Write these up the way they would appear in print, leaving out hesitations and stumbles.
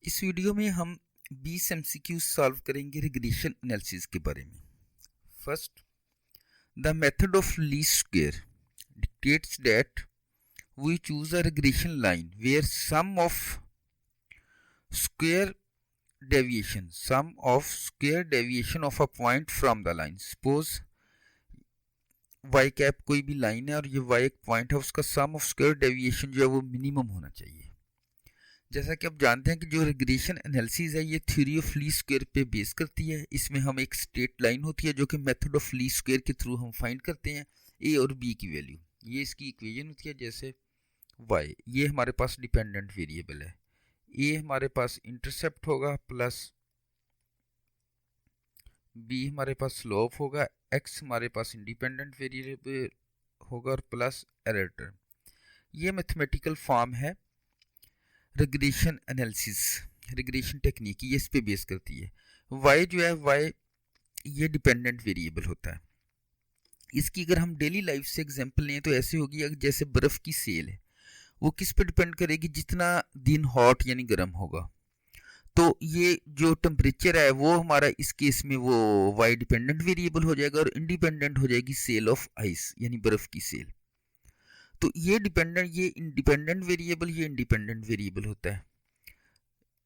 इस वीडियो में हम 20 एमसीक्यूज सॉल्व करेंगे रिग्रेशन एनालिसिस के बारे में। First, the method of least square dictates that we choose a regression line where sum of square deviation of a point from the line, suppose y cap कोई भी line है और ये y एक point है, उसका सम ऑफ स्क्वायर डेविएशन जो है वो मिनिमम होना चाहिए। जैसा कि आप जानते हैं कि जो रिग्रेशन एनालिसिस है ये थ्योरी ऑफ लीस्ट स्क्वायर पे बेस करती है। इसमें हम एक स्ट्रेट लाइन होती है जो कि मेथड ऑफ लीस्ट स्क्वायर के थ्रू हम फाइंड करते हैं a और b की वैल्यू। ये इसकी इक्वेशन होती है। जैसे y ये हमारे पास डिपेंडेंट वेरिएबल है, a हमारे पास इंटरसेप्ट होगा, प्लस b हमारे पास स्लोप होगा, x हमारे पास इंडिपेंडेंट वेरिएबल होगा और प्लस एरर टर्म। ये मैथमेटिकल फॉर्म है रिग्रेशन एनालिसिस, रिग्रेशन टेक्निक, ये इस पे बेस करती है। y जो है y ये डिपेंडेंट वेरिएबल होता है। इसकी अगर हम डेली लाइफ से एग्जांपल लें तो ऐसे होगी, जैसे बर्फ़ की सेल है, वो किस पे डिपेंड करेगी, जितना दिन हॉट यानी गर्म होगा। तो ये जो टेम्परेचर है वो हमारा इस केस में वो y डिपेंडेंट वेरिएबल हो जाएगा और इंडिपेंडेंट हो जाएगी सेल ऑफ आइस यानी बर्फ़ की सेल। तो ये इंडिपेंडेंट वेरिएबल, ये इंडिपेंडेंट वेरिएबल होता है।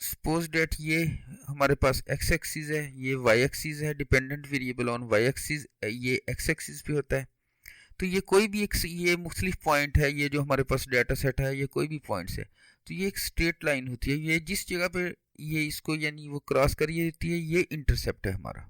सपोज डेट ये हमारे पास x एक्सिस है, ये y एक्सिस है, dependent variable on y axis ये x एक्सिस पे होता है। तो ये कोई भी ये मुख्तलिफ पॉइंट है, ये जो हमारे पास डाटा सेट है ये कोई भी पॉइंट्स है। तो ये एक स्ट्रेट लाइन होती है, ये जिस जगह पे ये इसको यानी वो क्रॉस कर रही होती है ये इंटरसेप्ट है हमारा।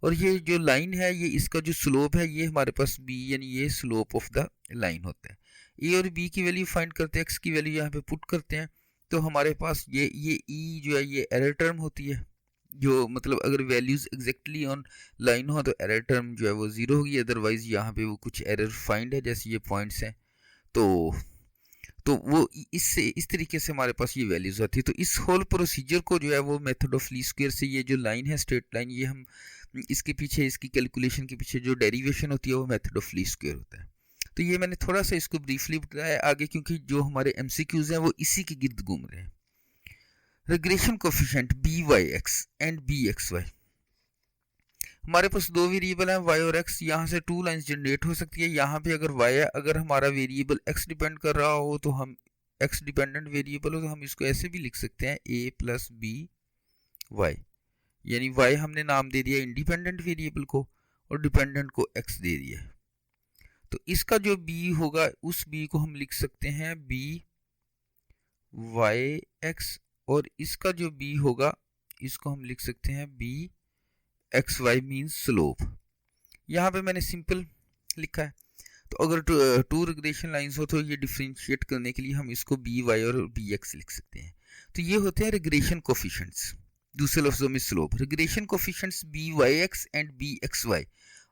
और ये जो लाइन है ये इसका जो स्लोप है ये हमारे पास b यानी ये स्लोप ऑफ द लाइन होता है। a और b की वैल्यू फाइंड करते हैं, x की वैल्यू यहाँ पे पुट करते हैं। तो हमारे पास ये e जो है ये एरर टर्म होती है, जो मतलब अगर वैल्यूज एग्जैक्टली ऑन लाइन हो तो एरर टर्म जो है वो ज़ीरो होगी, अदरवाइज यहाँ पे वो कुछ एरर फाइंड है, जैसे ये पॉइंट्स हैं। तो वो इससे इस तरीके से हमारे पास ये वैल्यूज आती है। तो इस होल प्रोसीजर को जो है वो मेथड ऑफ लीस्ट स्क्वायर से, ये जो लाइन है स्ट्रेट लाइन, ये हम इसके पीछे इसकी कैलकुलेशन के पीछे जो डेरिवेशन होती है वो मेथड ऑफ लीस्ट स्क्वायर होता है। तो ये मैंने थोड़ा सा इसको ब्रीफली बताया आगे, क्योंकि जो हमारे एमसीक्यूज हैं वो इसी के गिर्द घूम रहे हैं। Regression coefficient by(x) and bxy, हमारे पास दो वेरिएबल हैं y और x, यहाँ से टू लाइंस जनरेट हो सकती है। यहाँ पे अगर y है, अगर हमारा वेरिएबल x डिपेंड कर रहा हो तो हम x डिपेंडेंट वेरिएबल हो तो हम इसको ऐसे भी लिख सकते हैं a प्लस बी वाई, यानी y हमने नाम दे दिया इंडिपेंडेंट वेरिएबल को और डिपेंडेंट को x दे दिया। तो इसका जो b होगा उस b को हम लिख सकते हैं b वाई एक्स, और इसका जो b होगा इसको हम लिख सकते हैं b x y means slope. यहाँ पे मैंने सिंपल लिखा है। तो अगर टू रिग्रेशन लाइंस हो तो ये डिफ्रेंशिएट करने के लिए हम इसको बी वाई और बी एक्स लिख सकते हैं। तो ये होते हैं रिग्रेशन कोफिशिएंट्स, दूसरे लफ्जों में slope. Regression coefficients b y x and b x y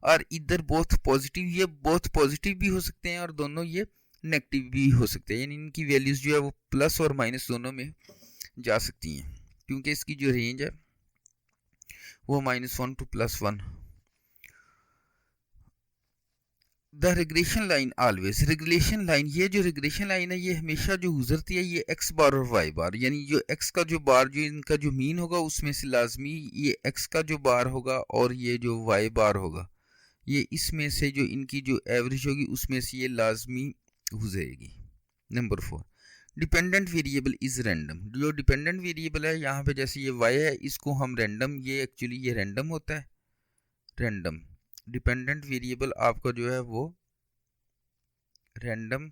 और इधर बोथ पॉजिटिव, ये बोथ पॉजिटिव भी हो सकते हैं और दोनों ये नेगेटिव भी हो सकते हैं, यानी इनकी वैल्यूज जो है वो प्लस और माइनस दोनों में जा सकती हैं, क्योंकि इसकी जो रेंज है वो -1 to +1। The regression line always, regression line, ये जो रिग्रेशन लाइन है ये हमेशा जो गुजरती है ये x बार और y बार, यानी जो x का जो बार जो इनका जो मीन होगा उसमें से लाजमी ये x का जो बार होगा और ये जो y बार होगा ये इसमें से जो इनकी जो एवरेज होगी उसमें से ये लाजमी गुजरेगी। Number 4, dependent variable is random, जो डिपेंडेंट वेरिएबल है यहाँ पे जैसे ये y है इसको हम रैंडम, ये एक्चुअली ये रैंडम होता है, रैंडम डिपेंडेंट वेरिएबल आपका जो है वो रैंडम,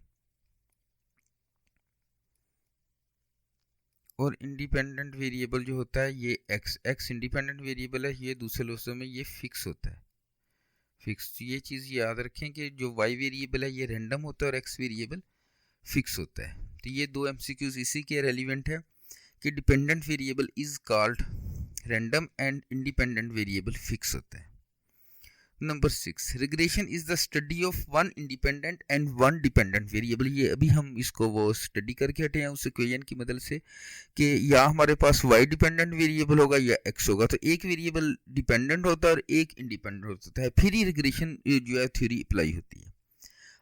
और इंडिपेंडेंट वेरिएबल जो होता है ये x इंडिपेंडेंट वेरिएबल है, ये दूसरे लफ्जों में ये फिक्स होता है, फिक्स। ये चीज़ याद रखें कि जो y वेरिएबल है ये रैंडम होता है और x वेरिएबल फिक्स होता है। तो ये दो एमसीक्यूज इसी के रेलिवेंट है कि dependent variable is called random and independent variable fix होता है। Number 6, regression is the study of one independent and one dependent variable. ये अभी हम इसको वो स्टडी करके हटे हैं उस इक्वेशन की मदद से कि या हमारे पास y डिपेंडेंट वेरिएबल होगा या x होगा। तो एक वेरिएबल डिपेंडेंट होता है और एक इंडिपेंडेंट होता है, फिर ही रिग्रेशन जो है थ्योरी अप्लाई होती है।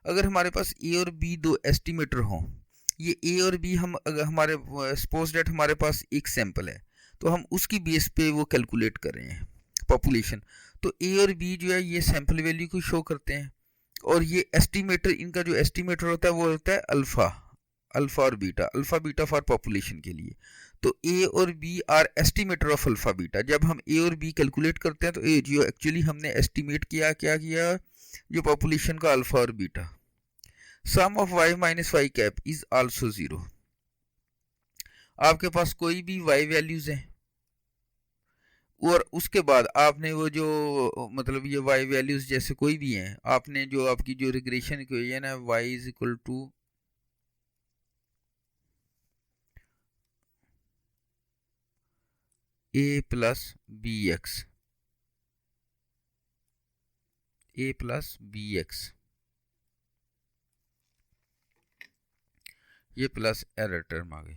अगर हमारे पास a और b दो एस्टिमेटर हों ये ए और बी हम अगर हमारे सपोज डेट हमारे पास एक सैंपल है तो हम उसकी बेस पे वो कैलकुलेट कर रहे हैं पॉपुलेशन। तो ए और बी जो है ये सैंपल वैल्यू को शो करते हैं और ये एस्टिमेटर, इनका जो एस्टिमेटर होता है वो होता है अल्फ़ा, अल्फ़ा और beta, alpha beta for population के लिए। तो ए और b are estimator of alpha beta. जब हम ए और बी कैलकुलेट करते हैं तो ए जो एक्चुअली हमने एस्टिमेट किया, क्या किया, जो पॉपुलेशन का अल्फ़ा और beta. Sum of y minus y cap is also zero. आपके पास कोई भी y वैल्यूज़ हैं और उसके बाद आपने वो जो मतलब ये y वैल्यूज़ जैसे कोई भी हैं, आपने जो आपकी जो रिग्रेशन इक्वेशन है y is equal to a plus b x, a plus b x, ये प्लस एरर टर्म आ गई।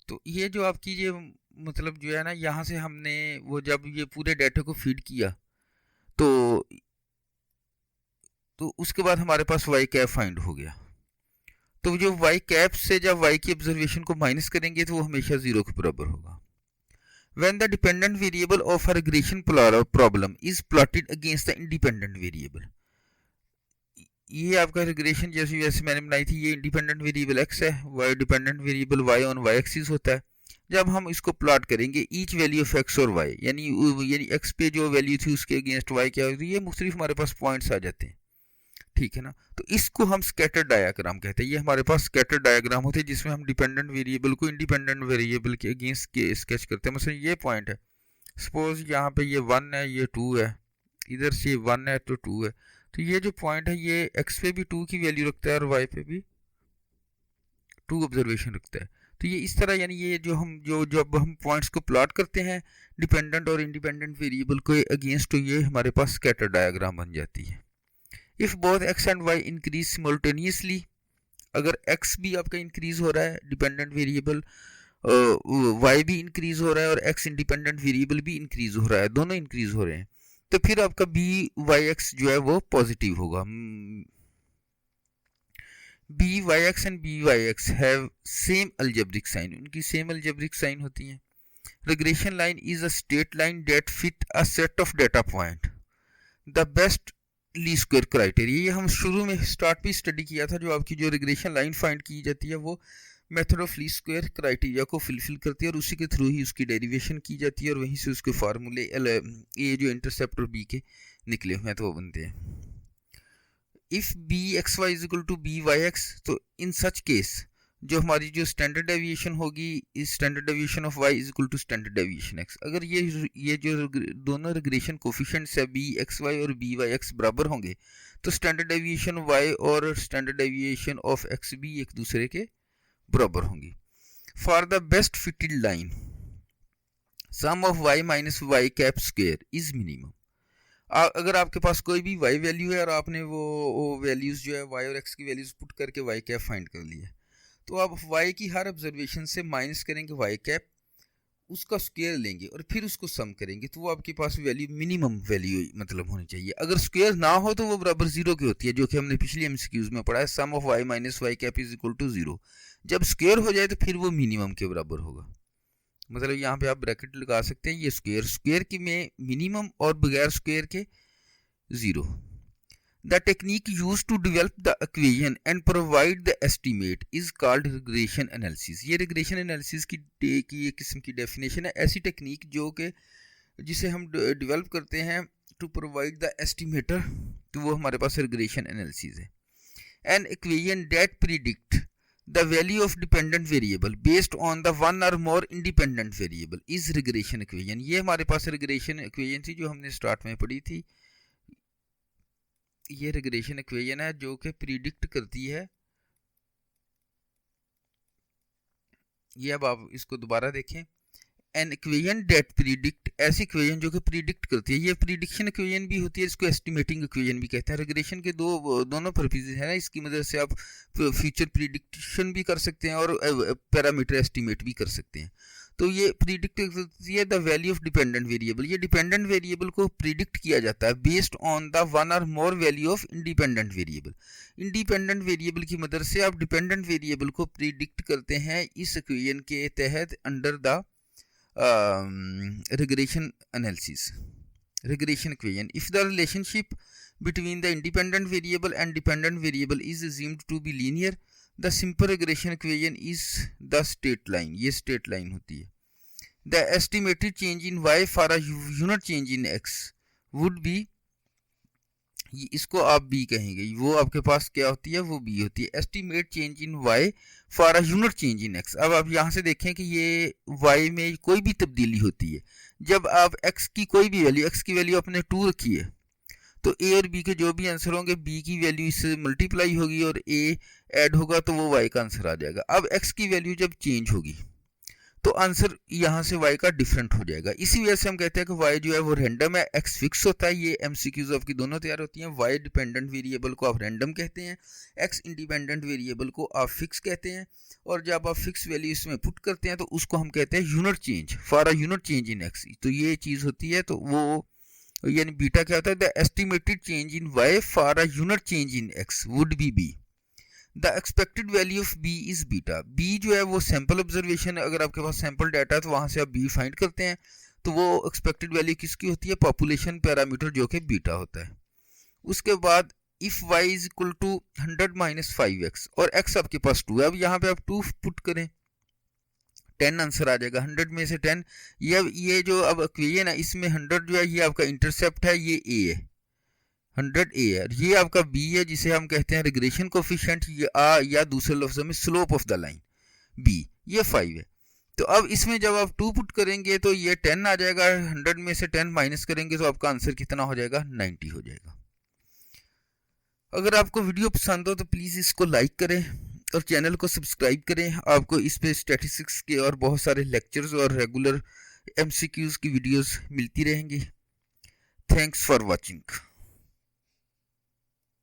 तो ये जो आपकी ये मतलब जो है ना, यहाँ से हमने वो जब ये पूरे डाटा को फीड किया तो उसके बाद हमारे पास वाई कैप फाइंड हो गया। तो जो वाई कैप से जब वाई की ऑब्जर्वेशन को माइनस करेंगे तो वो हमेशा ज़ीरो के बराबर होगा। When the dependent variable of a regression problem is plotted against the independent variable, ये आपका रिग्रेशन जैसे वैसे मैंने बनाई थी, ये इंडिपेंडेंट वेरिएबल x है, y dependent variable y on y axis होता है। जब हम इसको प्लॉट करेंगे ईच वैल्यू ऑफ x और y, यानी x पे जो वैल्यू थी उसके अगेंस्ट y क्या होती है, ये मुख्तलिफ हमारे पास पॉइंट्स आ जाते हैं, ठीक है ना। तो इसको हम स्कैटर डायग्राम कहते हैं। ये हमारे पास स्कैटर डायग्राम होते हैं जिसमें हम डिपेंडेंट वेरिएबल को इंडिपेंडेंट वेरिएबल के अगेंस्ट के स्केच करते हैं। मतलब ये पॉइंट है, सपोज यहाँ पे ये 1 है, ये 2 है, इधर से 1 है तो 2 है। तो ये जो पॉइंट है ये x पे भी 2 की वैल्यू रखता है और y पे भी 2 ऑब्जर्वेशन रखता है। तो ये इस तरह, यानी ये जो हम जब हम पॉइंट्स को प्लॉट करते हैं डिपेंडेंट और इंडिपेंडेंट वेरिएबल को अगेंस्ट, तो ये हमारे पास स्कैटर डायग्राम बन जाती है। If both x and y increase simultaneously, अगर x भी आपका इंक्रीज हो रहा है डिपेंडेंट वेरिएबल, y भी इंक्रीज हो रहा है और x इंडिपेंडेंट वेरिएबल भी इंक्रीज हो रहा है, दोनों इंक्रीज हो रहे हैं, तो फिर आपका बी वाई एक्स जो है वो पॉजिटिव होगा। B y x and b y x have same algebraic sign, उनकी सेम अलजेब्रिक साइन होती हैं। Regression line is a straight line that fit a set of data point the best least square criteria. ये हम शुरू में start पे study किया था। जो आपकी जो रिग्रेशन लाइन फाइंड की जाती है वो method of least square criteria को फुलफिल करती है और उसी के थ्रू ही उसकी डेरिवेशन की जाती है और वहीं से उसके फार्मूले ए जो इंटरसेप्ट और बी के निकले हुए हैं तो वो बनते हैं। If b x y is equal to b y x, तो इन सच केस जो हमारी जो स्टैंडर्ड डेविएशन होगी is standard deviation of y is equal to standard deviation x. अगर ये जो दोनों रिग्रेशन कोफिशिएंट्स है बी एक्स वाई और बी वाई एक्स बराबर होंगे तो स्टैंडर्ड डेविएशन वाई और स्टैंडर्ड डेविएशन ऑफ एक्स भी एक दूसरे के बराबर होंगी। For the best fitted line sum of y minus y cap square is minimum. अगर आपके पास कोई भी y वैल्यू है और आपने वो वैल्यूज जो है y और x की वैल्यूज पुट करके y कैप फाइंड कर लिया, तो आप y की हर ऑब्जर्वेशन से माइनस करेंगे y कैप, उसका स्क्वायर लेंगे और फिर उसको सम करेंगे, तो वो आपके पास वैल्यू मिनिमम वैल्यू मतलब होनी चाहिए। अगर स्क्वायर ना हो तो वो बराबर जीरो की होती है, जो कि हमने पिछली एमसीक्यूज में पढ़ा है, sum of y minus y cap is equal to zero. जब स्क्वायर हो जाए तो फिर वो मिनिमम के बराबर होगा। मतलब यहाँ पे आप ब्रैकेट लगा सकते हैं, ये स्क्वायर की में मिनिमम और बगैर स्क्वायर के zero. The technique use to develop the equation and provide the estimate is called regression analysis. ये रिग्रेशन एनालिसिस की एक किस्म की डेफिनेशन है, ऐसी टेक्निक जो कि जिसे हम डेवलप करते हैं टू प्रोवाइड द एस्टिमेटर, तो वो हमारे पास रिग्रेशन एनालिसिस है। An equation that predict the value of dependent variable based on the one or more independent variable is regression equation। ये हमारे पास regression equation थी जो हमने स्टार्ट में पढ़ी थी। ये regression equation है जो कि प्रिडिक्ट करती है, ये अब आप इसको दोबारा देखें, एन इक्वेशन डेट प्रिडिक्ट, ऐसी इक्वेशन जो कि प्रिडिक्ट करती है। ये प्रिडिक्शन इक्वेशन भी होती है, इसको एस्टिमेटिंग इक्वेशन भी कहते हैं। रिग्रेशन के दोनों पर्पसेस हैं ना, इसकी मदद से आप फ्यूचर प्रिडिक्शन भी कर सकते हैं और पैरामीटर एस्टिमेट भी कर सकते हैं। तो ये प्रिडिक्ट करती है the value of dependent variable. ये डिपेंडेंट वेरिएबल को प्रिडिक्ट किया जाता है बेस्ड ऑन द वन और more value of independent variable. Independent variable की मदद से आप डिपेंडेंट वेरिएबल को प्रिडिक्ट करते हैं इस इक्वेशन के तहत under the regression analysis, regression equation. If the relationship between the independent variable and dependent variable is assumed to be linear, the simple regression equation is the straight line. ये straight line होती है. The estimated change in y for a unit change in x would be, इसको आप b कहेंगे, वो आपके पास क्या होती है, वो b होती है. Estimate change in y for a unit change in x. अब आप यहाँ से देखें कि ये y में कोई भी तब्दीली होती है, जब आप x की कोई भी वैल्यू, x की वैल्यू अपने 2 रखी है, तो a और b के जो भी आंसर होंगे b की वैल्यू इससे मल्टीप्लाई होगी और a ऐड होगा तो वो y का आंसर आ जाएगा. अब x की वैल्यू जब चेंज होगी तो आंसर यहाँ से y का डिफरेंट हो जाएगा. इसी वजह से हम कहते हैं कि y जो है वो रैंडम है, x फिक्स होता है. ये MCQs आपकी दोनों तैयार होती हैं. y डिपेंडेंट वेरिएबल को आप रैंडम कहते हैं, x इंडिपेंडेंट वेरिएबल को आप फिक्स कहते हैं, और जब आप फिक्स वैल्यू इसमें पुट करते हैं तो उसको हम कहते हैं unit change, for a unit change in x. तो ये चीज़ होती है. तो वो यानी बीटा क्या होता है, the estimated change in y for a unit change in x would be b. The expected value of b is beta. b जो है वो सैम्पल ऑब्जर्वेशन है, अगर आपके पास सैम्पल डाटा है तो वहाँ से आप b फाइंड करते हैं, तो वो एक्सपेक्टेड वैल्यू किसकी होती है, पॉपुलेशन पैरामीटर जो कि बीटा होता है. उसके बाद if y is equal to 100 minus 5x और x आपके पास 2 है, अब यहाँ पे आप 2 पुट करें, 10 आंसर आ जाएगा. 100 में से 10, ये जो अब इक्वेशन है इसमें 100 जो है ये आपका इंटरसेप्ट है, ये a है, 100 a है, ये आपका b है जिसे हम कहते हैं रिग्रेशन कोफिशिएंट, ये a या दूसरे लफ्जों में slope of the line b, ये 5 है. तो अब इसमें जब आप 2 पुट करेंगे तो ये 10 आ जाएगा, 100 में से 10 माइनस करेंगे तो आपका आंसर कितना हो जाएगा, 90 हो जाएगा. अगर आपको वीडियो पसंद हो तो प्लीज़ इसको लाइक करें और चैनल को सब्सक्राइब करें. आपको इस पे स्टैटिस्टिक्स के और बहुत सारे लेक्चर्स और रेगुलर MCQs की वीडियोस मिलती रहेंगी. Thanks for watching.